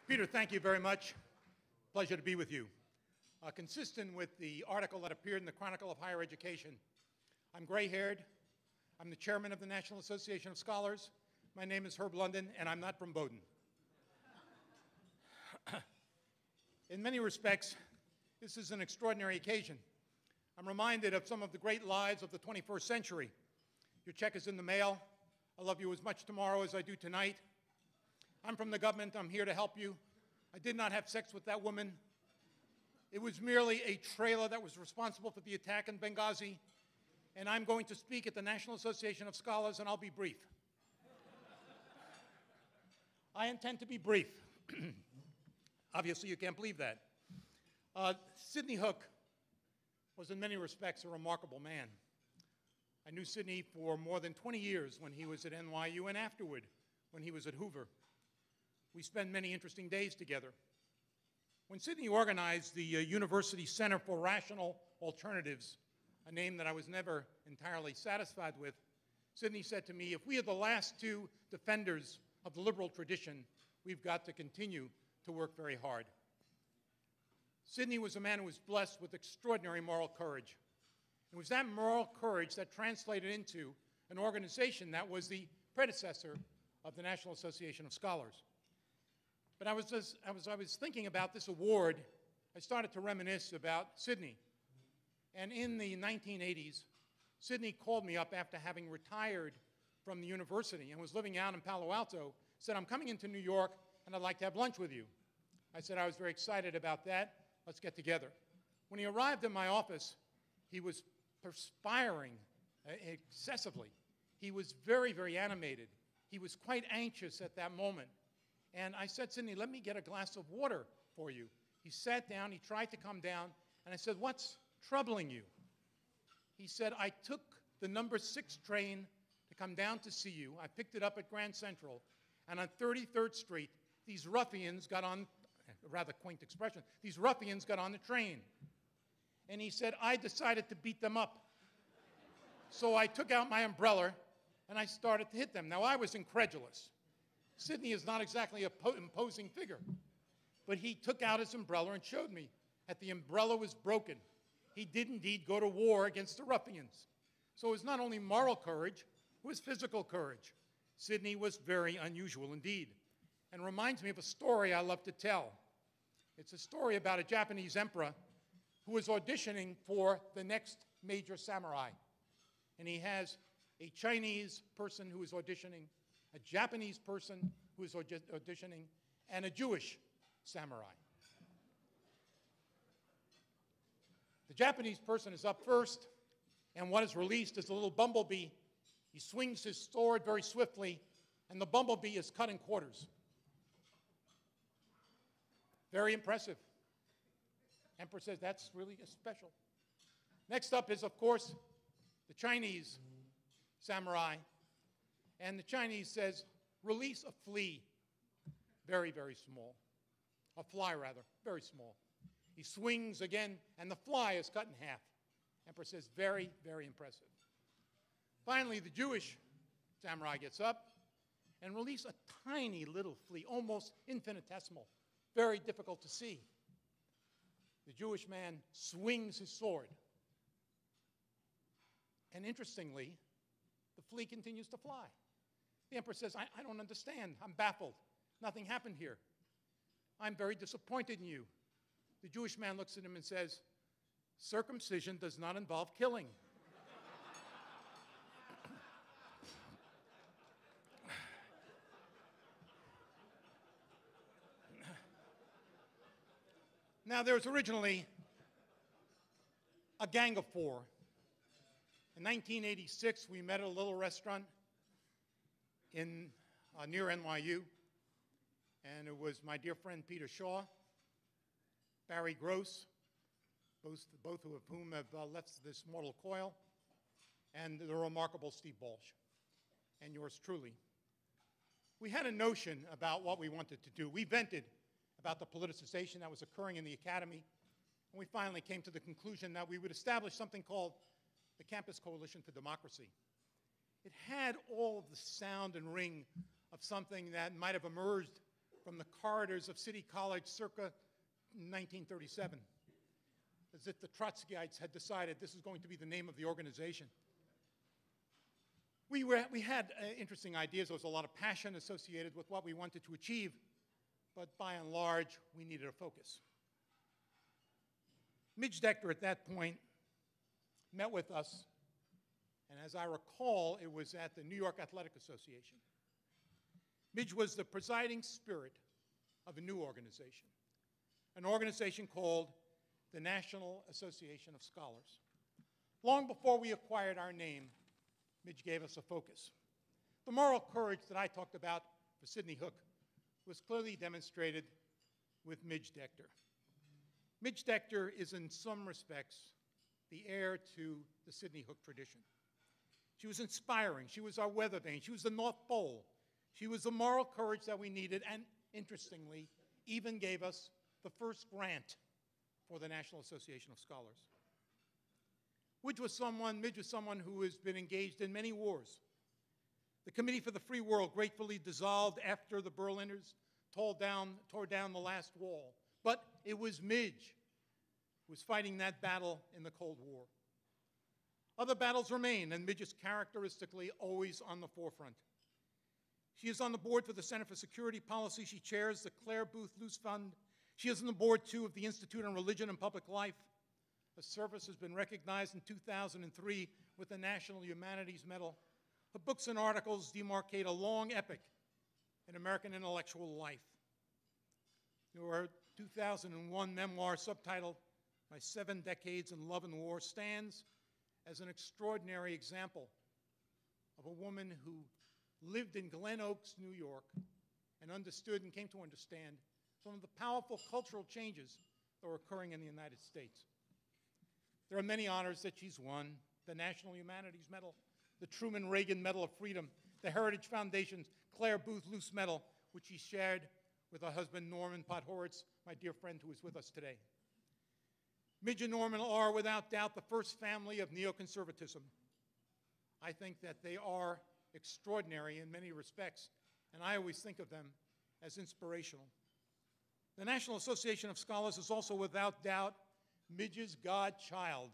Peter, thank you very much. Pleasure to be with you. Consistent with the article that appeared in the Chronicle of Higher Education, I'm gray-haired. I'm the chairman of the National Association of Scholars. My name is Herb London, and I'm not from Bowdoin. In many respects, this is an extraordinary occasion. I'm reminded of some of the great lives of the 21st century. Your check is in the mail. I love you as much tomorrow as I do tonight. I'm from the government. I'm here to help you. I did not have sex with that woman. It was merely a trailer that was responsible for the attack in Benghazi. And I'm going to speak at the National Association of Scholars, and I'll be brief. I intend to be brief. Obviously, you can't believe that. Sidney Hook was in many respects a remarkable man. I knew Sidney for more than 20 years when he was at NYU and afterward when he was at Hoover. We spent many interesting days together. When Sidney organized the University Center for Rational Alternatives, a name that I was never entirely satisfied with, Sidney said to me, if we are the last two defenders of the liberal tradition, we've got to continue to work very hard. Sidney was a man who was blessed with extraordinary moral courage. It was that moral courage that translated into an organization that was the predecessor of the National Association of Scholars. But as I was thinking about this award, I started to reminisce about Sidney. And in the 1980s, Sidney called me up after having retired from the university and was living out in Palo Alto, said, I'm coming into New York and I'd like to have lunch with you. I said I was very excited about that. Let's get together. When he arrived in my office, he was perspiring excessively. He was very, very animated. He was quite anxious at that moment. And I said, Sidney, let me get a glass of water for you. He sat down, he tried to come down, and I said, what's troubling you? He said, I took the number 6 train to come down to see you. I picked it up at Grand Central, and on 33rd Street, these ruffians got on, a rather quaint expression, these ruffians got on the train. And he said, I decided to beat them up. So I took out my umbrella, and I started to hit them. Now, I was incredulous. Sidney is not exactly an imposing figure. But he took out his umbrella and showed me that the umbrella was broken. He did indeed go to war against the ruffians. So it was not only moral courage, it was physical courage. Sidney was very unusual indeed, and reminds me of a story I love to tell. It's a story about a Japanese emperor who was auditioning for the next major samurai. And he has a Chinese person who is auditioning, a Japanese person who is auditioning, and a Jewish samurai. The Japanese person is up first, and what is released is a little bumblebee. He swings his sword very swiftly, and the bumblebee is cut in quarters. Very impressive. Emperor says, that's really special. Next up is, of course, the Chinese samurai. And the Chinese says, release a flea. Very, very small. A fly, rather, very small. He swings again, and the fly is cut in half. Emperor says, very, very impressive. Finally, the Jewish samurai gets up and releases a tiny little flea, almost infinitesimal, very difficult to see. The Jewish man swings his sword. And interestingly, the flea continues to fly. The emperor says, I don't understand. I'm baffled. Nothing happened here. I'm very disappointed in you. The Jewish man looks at him and says, circumcision does not involve killing. Now, there was originally a gang of 4. In 1986, we met at a little restaurant in, near NYU, and it was my dear friend Peter Shaw, Barry Gross, both of whom have left this mortal coil, and the remarkable Steve Balch, and yours truly. We had a notion about what we wanted to do. We vented about the politicization that was occurring in the academy, and we finally came to the conclusion that we would establish something called the Campus Coalition for Democracy. It had all of the sound and ring of something that might have emerged from the corridors of City College circa 1937, as if the Trotskyites had decided this is going to be the name of the organization. We had interesting ideas. There was a lot of passion associated with what we wanted to achieve, but by and large, we needed a focus. Midge Decter at that point met with us, and as I recall, it was at the New York Athletic Association. Midge was the presiding spirit of a new organization, an organization called the National Association of Scholars. Long before we acquired our name, Midge gave us a focus. The moral courage that I talked about for Sidney Hook was clearly demonstrated with Midge Decter. Midge Decter is in some respects the heir to the Sidney Hook tradition. She was inspiring. She was our weather vane. She was the North Pole. She was the moral courage that we needed, and interestingly, even gave us the first grant for the National Association of Scholars. Midge was someone who has been engaged in many wars. The Committee for the Free World gratefully dissolved after the Berliners tore down the last wall. But it was Midge who was fighting that battle in the Cold War. Other battles remain, and Midge is characteristically always on the forefront. She is on the board for the Center for Security Policy. She chairs the Claire Booth Luce Fund. She is on the board, too, of the Institute on Religion and Public Life. Her service has been recognized in 2003 with the National Humanities Medal. Her books and articles demarcate a long epic in American intellectual life. Her 2001 memoir, subtitled My 7 Decades in Love and War, stands as an extraordinary example of a woman who lived in Glen Oaks, New York, and understood and came to understand some of the powerful cultural changes that were occurring in the United States. There are many honors that she's won: the National Humanities Medal, the Truman Reagan Medal of Freedom, the Heritage Foundation's Claire Booth Luce Medal, which she shared with her husband, Norman Podhoretz, my dear friend who is with us today. Midge and Norman are, without doubt, the first family of neoconservatism. I think that they are extraordinary in many respects, and I always think of them as inspirational. The National Association of Scholars is also, without doubt, Midge's godchild.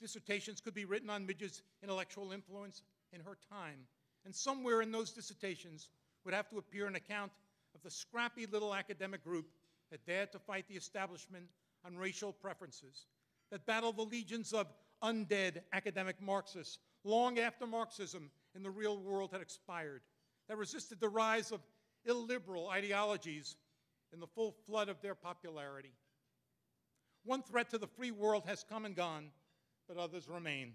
Dissertations could be written on Midge's intellectual influence in her time, and somewhere in those dissertations would have to appear an account of the scrappy little academic group that dared to fight the establishment on racial preferences, that battled the legions of undead academic Marxists long after Marxism in the real world had expired, that resisted the rise of illiberal ideologies in the full flood of their popularity. One threat to the free world has come and gone, but others remain.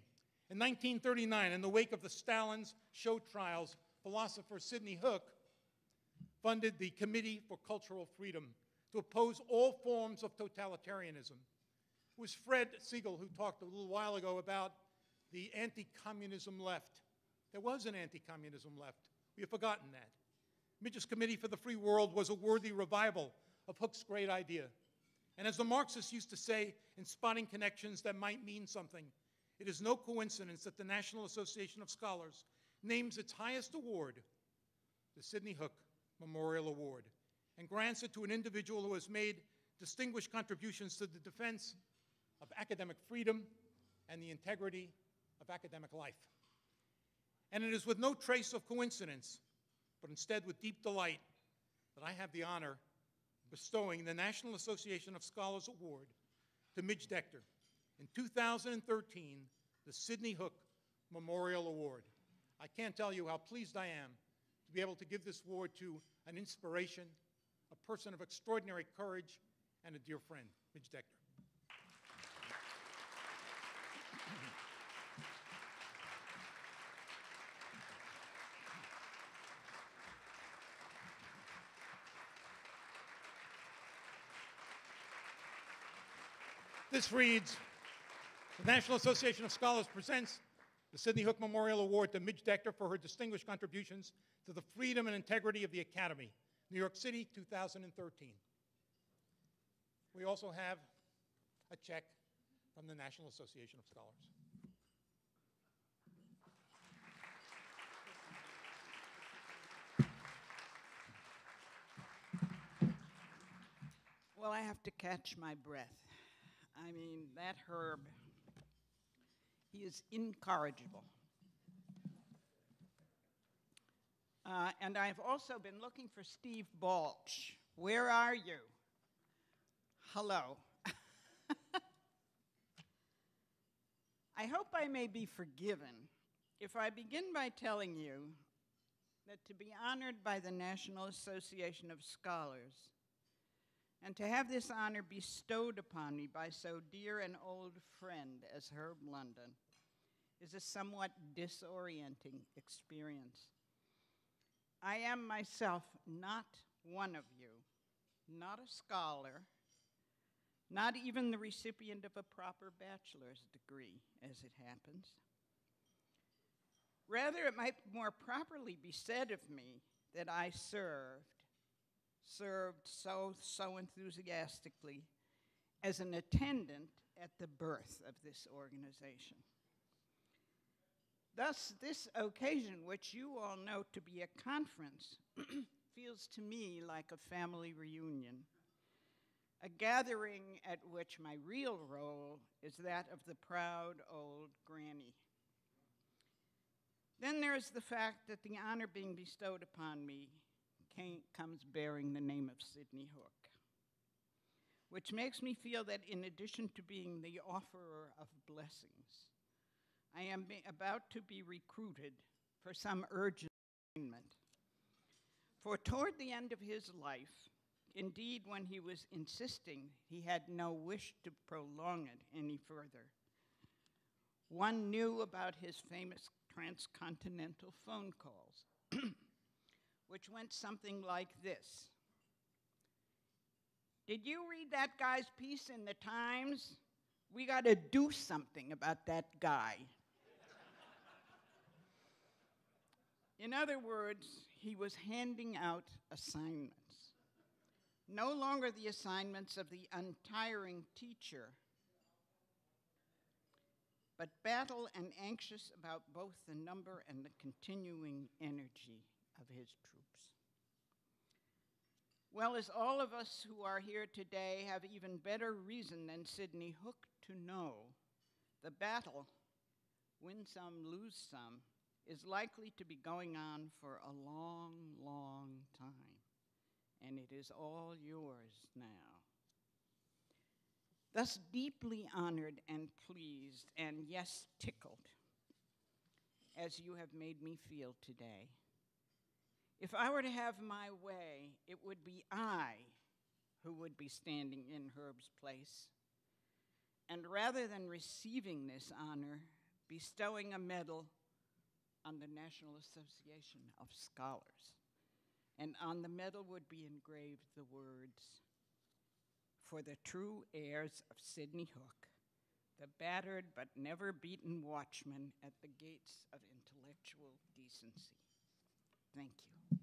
In 1939, in the wake of the Stalin's show trials, philosopher Sidney Hook funded the Committee for Cultural Freedom to oppose all forms of totalitarianism. It was Fred Siegel who talked a little while ago about the anti-communism left. There was an anti-communism left. We have forgotten that. Midge's Committee for the Free World was a worthy revival of Hook's great idea. And as the Marxists used to say in spotting connections that might mean something, it is no coincidence that the National Association of Scholars names its highest award, the Sidney Hook Memorial Award, and grants it to an individual who has made distinguished contributions to the defense of academic freedom and the integrity of academic life. And it is with no trace of coincidence, but instead with deep delight, that I have the honor of bestowing the National Association of Scholars Award to Midge Decter. In 2013, the Sidney Hook Memorial Award. I can't tell you how pleased I am to be able to give this award to an inspiration, a person of extraordinary courage, and a dear friend, Midge Decter. This reads, the National Association of Scholars presents the Sidney Hook Memorial Award to Midge Decter for her distinguished contributions to the freedom and integrity of the Academy, New York City, 2013. We also have a check from the National Association of Scholars. Well, I have to catch my breath. I mean, that Herb, he is incorrigible. And I've also been looking for Steve Balch. Where are you? Hello. I hope I may be forgiven if I begin by telling you that to be honored by the National Association of Scholars and to have this honor bestowed upon me by so dear an old friend as Herb London is a somewhat disorienting experience. I am myself not one of you, not a scholar, not even the recipient of a proper bachelor's degree, as it happens. Rather, it might more properly be said of me that I served so enthusiastically as an attendant at the birth of this organization. Thus, this occasion, which you all know to be a conference, feels to me like a family reunion, a gathering at which my real role is that of the proud old granny. Then there is the fact that the honor being bestowed upon me comes bearing the name of Sidney Hook, which makes me feel that in addition to being the offerer of blessings, I am about to be recruited for some urgent assignment. For toward the end of his life, indeed when he was insisting he had no wish to prolong it any further, one knew about his famous transcontinental phone calls, which went something like this. Did you read that guy's piece in the Times? We got to do something about that guy. In other words, he was handing out assignments. No longer the assignments of the untiring teacher, but battle and anxious about both the number and the continuing energy of his troops. Well, as all of us who are here today have even better reason than Sidney Hook to know, the battle, win some, lose some, is likely to be going on for a long, long time, and it is all yours now. Thus deeply honored and pleased, and yes, tickled, as you have made me feel today. If I were to have my way, it would be I who would be standing in Herb's place, and rather than receiving this honor, bestowing a medal on the National Association of Scholars. And on the medal would be engraved the words, "For the true heirs of Sidney Hook, the battered but never beaten watchman at the gates of intellectual decency." Thank you.